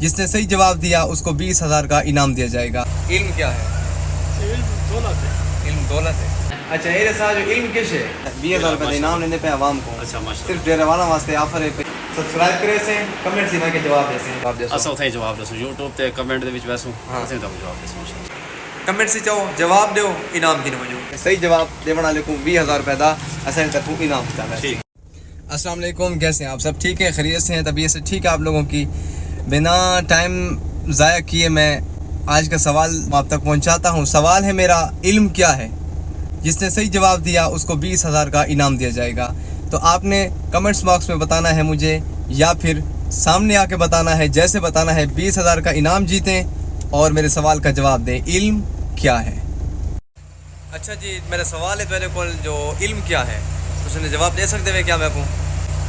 जिसने सही जवाब दिया उसको 20,000 का इनाम दिया जाएगा। इल्म क्या है? इल्म दौलत है। अच्छा ये रहा जो इल्म किस है 20,000 रुपये इनाम लेने पे आवाम को। अच्छा माशाल्लाह। सिर्फ डेरेवाला वास्ते ऑफर है। सब्सक्राइब करे से कमेंट से के जवाब दे असा उथे जवाब दसो YouTube ते कमेंट दे विच वैसो हाँ। असें ता जवाब दसो कमेंट से चाहो जवाब दो इनाम की वजो सही जवाब देने वाले को 20,000 रुपये का असें तक इनाम देता है। ठीक। अस्सलाम वालेकुम, कैसे हैं आप सब? ठीक है, खैरियत से हैं? तबीयत से ठीक है आप लोगों की? बिना टाइम ज़ाया किए मैं आज का सवाल आप तक पहुंचाता हूं। सवाल है मेरा, इल्म क्या है? जिसने सही जवाब दिया उसको 20,000 का इनाम दिया जाएगा। तो आपने कमेंट्स बॉक्स में बताना है मुझे या फिर सामने आके बताना है। जैसे बताना है 20,000 का इनाम जीतें और मेरे सवाल का जवाब दें। इल्म क्या है? अच्छा जी, मेरा सवाल है मेरे को जो इल्म क्या है उसने जवाब दे सकते हुए क्या मैं कहूँ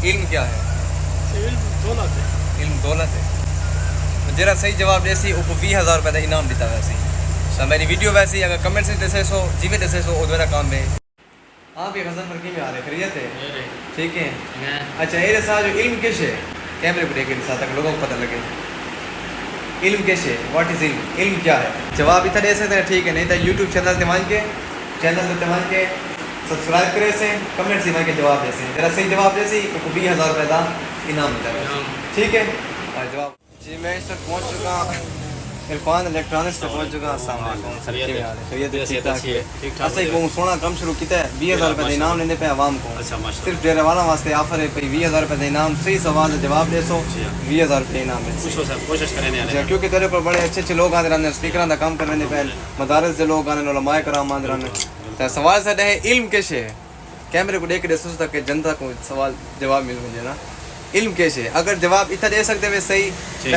इल्म क्या है? इल्म दौलत है। जरा सही जवाब जैसी वो 20,000 रुपये का इनाम देता वैसे तो मेरी वीडियो वैसे ही अगर कमेंट से दसे सो जी में दसे सो वो मेरा काम है। आप ये गज़ल पर की आ रहे खरीत है ठीक है। अच्छा ये रहा जो इल्म किस है कैमरे को देखे साथ तक लोगों को पता लगे इल्म किस है। व्हाट इज़ इल्म? इल्म क्या है? जवाब इतना दे सकते हैं ठीक है, नहीं तो यूट्यूब चैनल मान के सब्सक्राइब करे से कमेंट से के जवाब जैसे जरा सही जवाब जैसे 20,000 रुपये का इनाम मिलता है। ठीक है जवाब जी। मैं इस तक पहुँच चुका इरफान इलेक्ट्रॉनिक्स तक पहुँच चुका। ऐसा ही सोना कम शुरू किया है 20,000 रुपये का इनाम लेने पे आवाम को। अच्छा माशाल्लाह। सिर्फ डेरेवाला वास्ते ऑफर है 20,000 रुपये का इनाम। सही सवाल है जवाब दे सो 20,000 रुपये इनाम है। कोशिश करें क्योंकि तेरे पर बड़े अच्छे लोग आते रहते स्पीकर का काम करने पे मदारस से लोग आने उलमाए कराम आते रहते। तो सवाल साढ़े है इल्म कैसे है? कैमरे को देख के सोचता कि जनता को सवाल जवाब मिल मुझे ना इल्म कैसे है? अगर जवाब इतना दे सकते हुए सही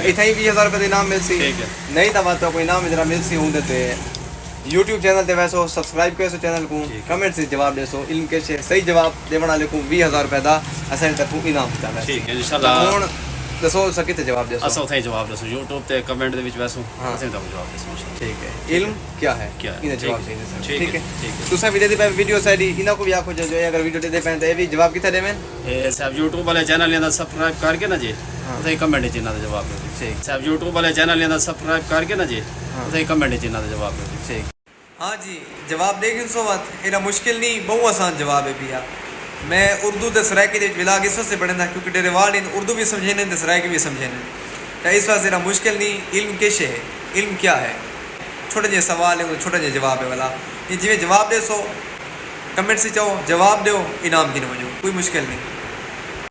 इतना ही 20,000 रुपये इनाम मिल सी नहीं था बात तो कोई इनाम इतना मिल सी हूँ देते यूट्यूब चैनल ते वैसो सब्सक्राइब करे सो चैनल को कमेंट से जवाब दे सो इल्म कैसे सही जवाब देने वाले को 20,000 रुपये का असें तक इनाम देता है। ठीक है इंशाल्लाह। हुण दसो सके ते जवाब दे सो असा उथे जवाब दसो YouTube ते कमेंट दे विच वैसो असें ता जवाब दसो। ठीक है। इल्म क्या है? क्या इन्हें जवाब ठीक देने ठीक है। ठीक है। तुसा भी दे पे वीडियो साइड इना को भी आखो जो अगर वीडियो दे पे तो ये भी जवाब किथे देवें ए सब YouTube वाले चैनल ने सब्सक्राइब करके ना जी उथे कमेंट च ना जवाब दे। ठीक। सब YouTube वाले चैनल ने सब्सक्राइब करके ना जी उथे कमेंट च ना जवाब दे। ठीक। हाँ जी जवाब देगी सो बात इना मुश्किल नहीं बहुत आसान जवाब है भैया। मैं उर्दू दे सराइकी दे विलाग इस से पढ़ना क्योंकि डेरेवाल इन उर्दू भी समझे ने सराइकी भी समझे ने तो इस वास्ते इना मुश्किल नहीं। इल्म कैसे है? इल्म क्या है? छोटे जे सवाल है छोटे जे जवाब है वाला ये जिमें जवाब दे सो कमेंट से चाहो जवाब दो इनाम की वजो कोई मुश्किल नहीं।